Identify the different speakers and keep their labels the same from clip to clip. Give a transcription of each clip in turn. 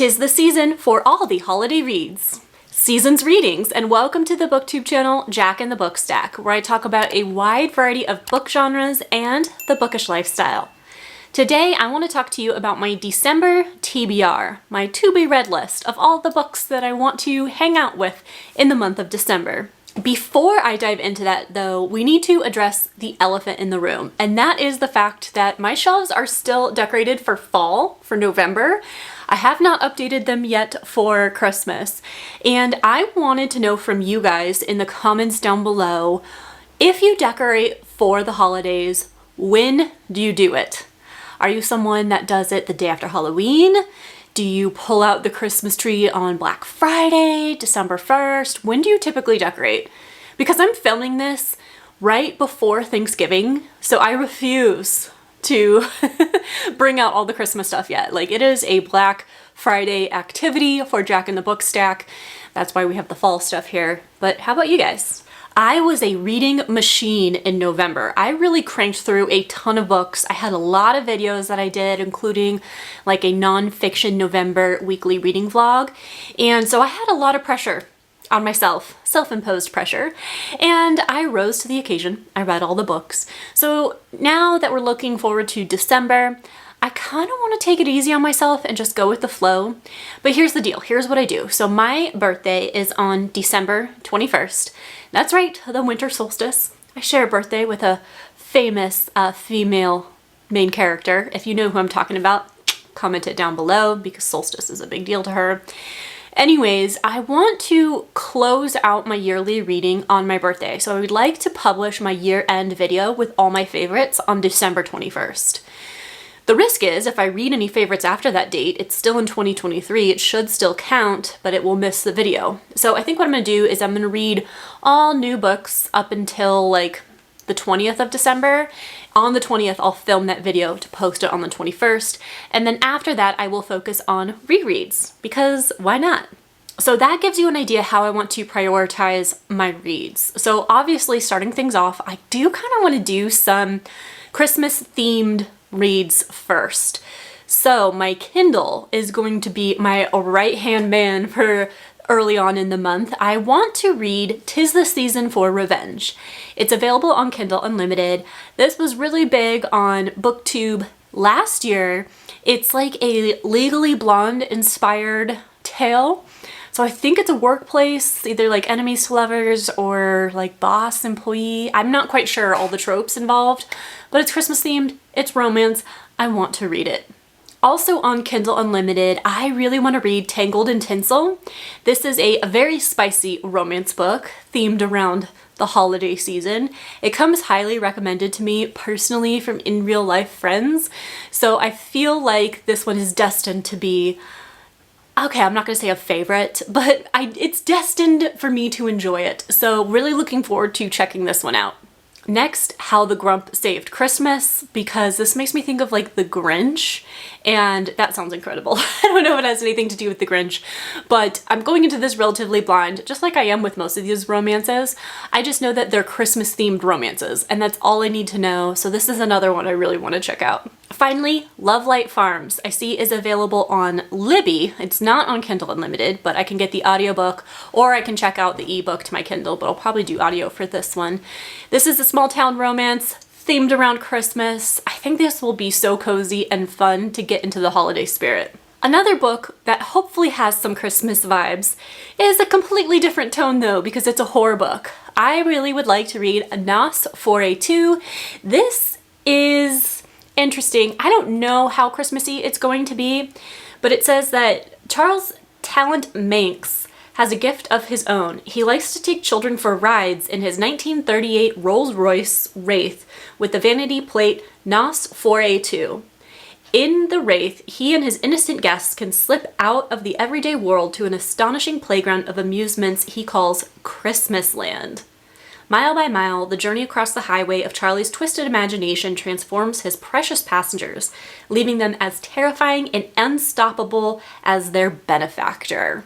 Speaker 1: 'Tis the season for all the holiday reads. Season's readings, and welcome to the BookTube channel, Jack and the Book Stack, where I talk about a wide variety of book genres and the bookish lifestyle. Today, I want to talk to you about my December TBR, my to-be-read list of all the books that I want to hang out with in the month of December. Before I dive into that, though, we need to address the elephant in the room, and that is the fact that my shelves are still decorated for fall, for November. I have not updated them yet for Christmas, and I wanted to know from you guys in the comments down below, if you decorate for the holidays, when do you do it? Are you someone that does it the day after Halloween? Do you pull out the Christmas tree on Black Friday, December 1st? When do you typically decorate? Because I'm filming this right before Thanksgiving, so I refuse to bring out all the Christmas stuff yet. Like, it is a Black Friday activity for Jack and the Book Stack. That's why we have the fall stuff here. But how about you guys? I was a reading machine in November. I really cranked through a ton of books. I had a lot of videos that I did, including like a nonfiction November weekly reading vlog. And so I had a lot of pressure on myself, self-imposed pressure, and I rose to the occasion. I read all the books. So now that we're looking forward to December, I kind of want to take it easy on myself and just go with the flow. But here's the deal. Here's what I do. So my birthday is on December 21st. That's right, the winter solstice. I share a birthday with a famous female main character. If you know who I'm talking about, comment it down below because solstice is a big deal to her. Anyways, I want to close out my yearly reading on my birthday. So I would like to publish my year-end video with all my favorites on December 21st. The risk is, if I read any favorites after that date, it's still in 2023, it should still count, but it will miss the video. So I think what I'm going to do is I'm going to read all new books up until like the 20th of December. On the 20th, I'll film that video to post it on the 21st, and then after that, I will focus on rereads, because why not? So that gives you an idea how I want to prioritize my reads. So obviously, starting things off, I do kind of want to do some Christmas-themed reads first. So my Kindle is going to be my right-hand man for early on in the month. I want to read 'Tis the Season for Revenge. It's available on Kindle Unlimited. This was really big on BookTube last year. It's like a Legally Blonde inspired tale. So I think it's a workplace, either like enemies to lovers or like boss employee. I'm not quite sure all the tropes involved, but it's Christmas themed, it's romance, I want to read it. Also on Kindle Unlimited, I really want to read Tangled in Tinsel. This is a very spicy romance book themed around the holiday season. It comes highly recommended to me personally from in real life friends. So I feel like this one is destined to be, okay, I'm not going to say a favorite, but it's destined for me to enjoy it. So really looking forward to checking this one out. Next, How the Grump Saved Christmas, because this makes me think of like the Grinch, and that sounds incredible. I don't know if it has anything to do with the Grinch, but I'm going into this relatively blind, just like I am with most of these romances. I just know that they're Christmas themed romances, and that's all I need to know. So this is another one I really want to check out. Finally, Love Light Farms, I see is available on Libby. It's not on Kindle Unlimited, but I can get the audiobook or I can check out the ebook to my Kindle, but I'll probably do audio for this one. This is a small town romance themed around Christmas. I think this will be so cozy and fun to get into the holiday spirit. Another book that hopefully has some Christmas vibes is a completely different tone though, because it's a horror book. I really would like to read Nos 4A2. This is interesting. I don't know how Christmassy it's going to be, but it says that Charles Talent Manx has a gift of his own. He likes to take children for rides in his 1938 Rolls-Royce Wraith with the vanity plate Nos 4A2. In the Wraith, he and his innocent guests can slip out of the everyday world to an astonishing playground of amusements he calls Christmasland. Mile by mile, the journey across the highway of Charlie's twisted imagination transforms his precious passengers, leaving them as terrifying and unstoppable as their benefactor.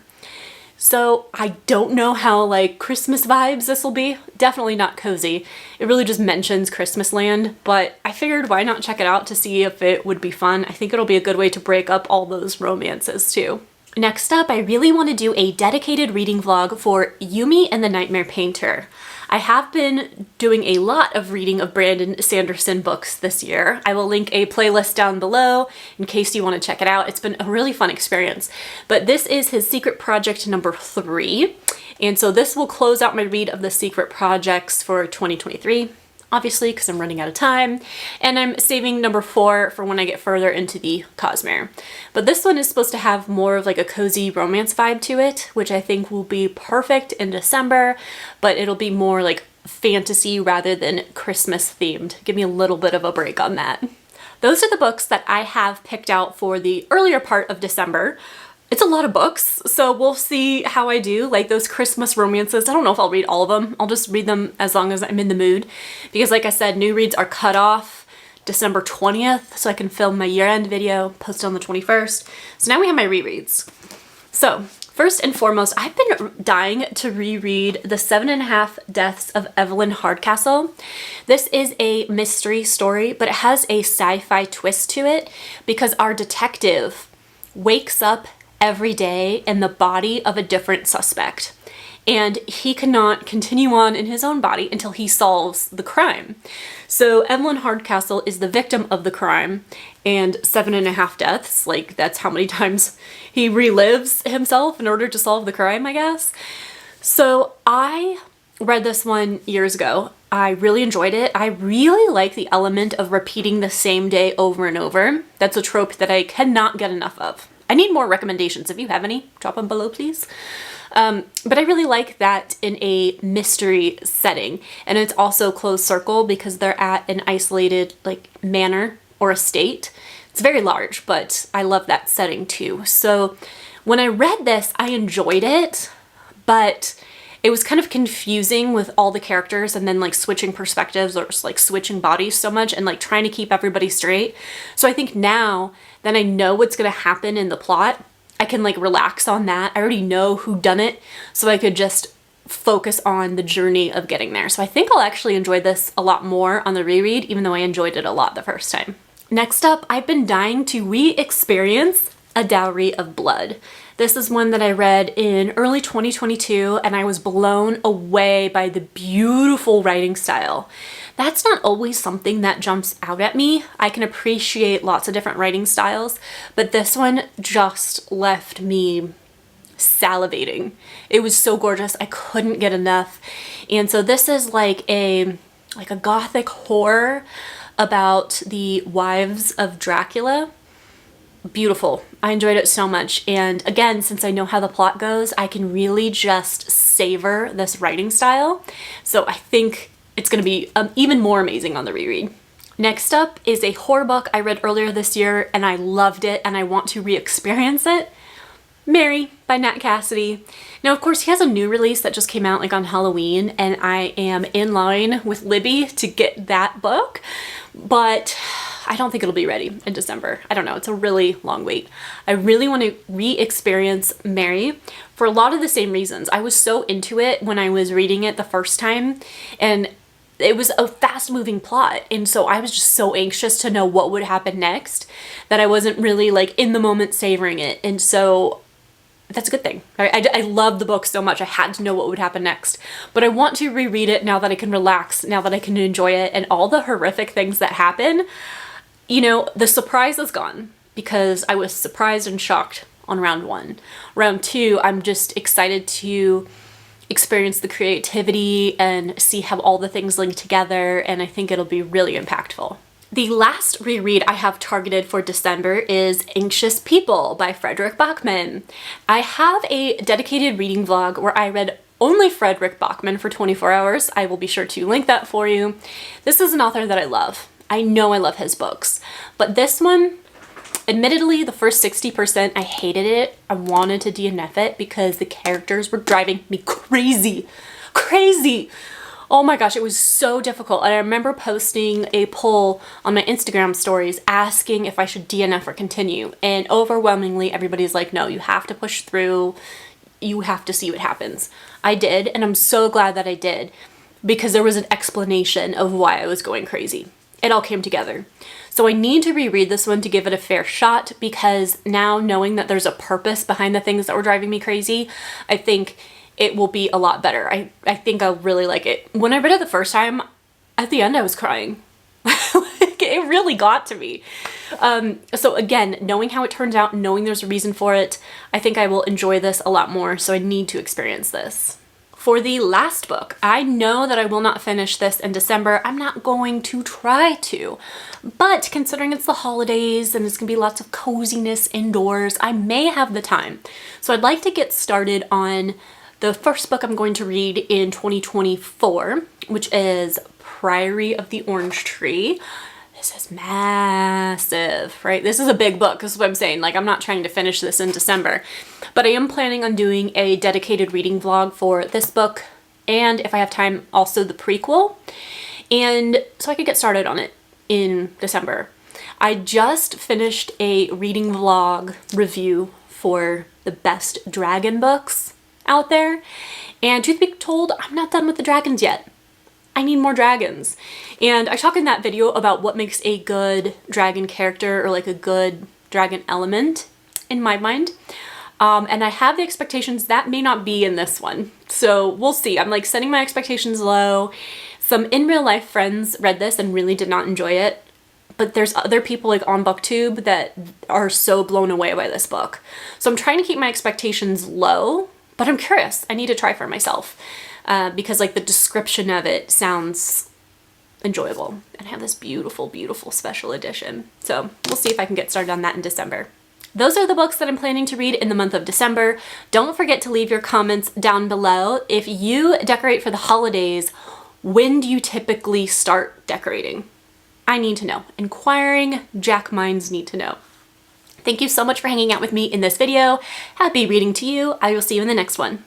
Speaker 1: So I don't know how like Christmas vibes this will be. Definitely not cozy. It really just mentions Christmasland, but I figured why not check it out to see if it would be fun. I think it'll be a good way to break up all those romances too. Next up, I really want to do a dedicated reading vlog for Yumi and the Nightmare Painter. I have been doing a lot of reading of Brandon Sanderson books this year. I will link a playlist down below in case you want to check it out. It's been a really fun experience. But this is his secret project number 3. And so this will close out my read of the secret projects for 2023. Obviously, because I'm running out of time, and I'm saving number 4 for when I get further into the Cosmere. But this one is supposed to have more of like a cozy romance vibe to it, which I think will be perfect in December, but it'll be more like fantasy rather than Christmas themed. Give me a little bit of a break on that. Those are the books that I have picked out for the earlier part of December. It's a lot of books, so we'll see how I do. Like those Christmas romances, I don't know if I'll read all of them. I'll just read them as long as I'm in the mood. Because like I said, new reads are cut off December 20th, so I can film my year-end video, post it on the 21st. So now we have my rereads. So first and foremost, I've been dying to reread The 7.5 Deaths of Evelyn Hardcastle. This is a mystery story, but it has a sci-fi twist to it because our detective wakes up every day in the body of a different suspect, and he cannot continue on in his own body until he solves the crime. So Evelyn Hardcastle is the victim of the crime, and 7.5 deaths, like that's how many times he relives himself in order to solve the crime, I guess. So I read this one years ago. I really enjoyed it. I really like the element of repeating the same day over and over. That's a trope that I cannot get enough of. I need more recommendations. If you have any, drop them below, please. But I really like that in a mystery setting. And it's also closed circle because they're at an isolated like manor or estate. It's very large, but I love that setting too. So when I read this, I enjoyed it, but it was kind of confusing with all the characters and then like switching perspectives or just like switching bodies so much and like trying to keep everybody straight. So I think now that I know what's going to happen in the plot, I can like relax on that. I already know who done it, so I could just focus on the journey of getting there. So I think I'll actually enjoy this a lot more on the reread, even though I enjoyed it a lot the first time. Next up, I've been dying to re-experience A Dowry of Blood. This is one that I read in early 2022, and I was blown away by the beautiful writing style. That's not always something that jumps out at me. I can appreciate lots of different writing styles, but this one just left me salivating. It was so gorgeous. I couldn't get enough. And so this is like a gothic horror about the wives of Dracula. Beautiful. I enjoyed it so much. And again, since I know how the plot goes, I can really just savor this writing style. So I think it's going to be even more amazing on the reread. Next up is a horror book I read earlier this year and I loved it and I want to re-experience it. Mary by Nat Cassidy. Now, of course, he has a new release that just came out like on Halloween, and I am in line with Libby to get that book, but I don't think it'll be ready in December. I don't know. It's a really long wait. I really want to re-experience Mary for a lot of the same reasons. I was so into it when I was reading it the first time, and it was a fast-moving plot, and so I was just so anxious to know what would happen next that I wasn't really like in the moment savoring it, and so that's a good thing. I love the book so much. I had to know what would happen next, but I want to reread it now that I can relax, now that I can enjoy it, and all the horrific things that happen. You know, the surprise is gone because I was surprised and shocked on round 1. Round 2, I'm just excited to experience the creativity and see how all the things link together, and I think it'll be really impactful. The last reread I have targeted for December is Anxious People by Fredrick Backman. I have a dedicated reading vlog where I read only Fredrick Backman for 24 hours. I will be sure to link that for you. This is an author that I love. I know I love his books, but this one, admittedly, the first 60%, I hated it. I wanted to DNF it because the characters were driving me crazy. Crazy! Oh my gosh, it was so difficult. And I remember posting a poll on my Instagram stories asking if I should DNF or continue. And overwhelmingly, everybody's like, no, you have to push through. You have to see what happens. I did, and I'm so glad that I did because there was an explanation of why I was going crazy. It all came together. So I need to reread this one to give it a fair shot, because now knowing that there's a purpose behind the things that were driving me crazy, I think it will be a lot better. I think I'll really like it. When I read it the first time, at the end I was crying. Like, it really got to me. So again, knowing how it turns out, knowing there's a reason for it, I think I will enjoy this a lot more, so I need to experience this. For the last book, I know that I will not finish this in December. I'm not going to try to, but considering it's the holidays and it's gonna be lots of coziness indoors, I may have the time. So I'd like to get started on the first book I'm going to read in 2024, which is Priory of the Orange Tree. This is massive, right? This is a big book. This is what I'm saying. Like, I'm not trying to finish this in December, but I am planning on doing a dedicated reading vlog for this book, and if I have time, also the prequel, and so I could get started on it in December. I just finished a reading vlog review for the best dragon books out there, and truth be told, I'm not done with the dragons yet. I need more dragons. And I talk in that video about what makes a good dragon character, or like a good dragon element in my mind. And I have the expectations that may not be in this one. So we'll see. I'm like setting my expectations low. Some in real life friends read this and really did not enjoy it. But there's other people like on BookTube that are so blown away by this book. So I'm trying to keep my expectations low, but I'm curious. I need to try for myself. Because like the description of it sounds enjoyable. And I have this beautiful, beautiful special edition. So we'll see if I can get started on that in December. Those are the books that I'm planning to read in the month of December. Don't forget to leave your comments down below. If you decorate for the holidays, when do you typically start decorating? I need to know. Inquiring Jack minds need to know. Thank you so much for hanging out with me in this video. Happy reading to you. I will see you in the next one.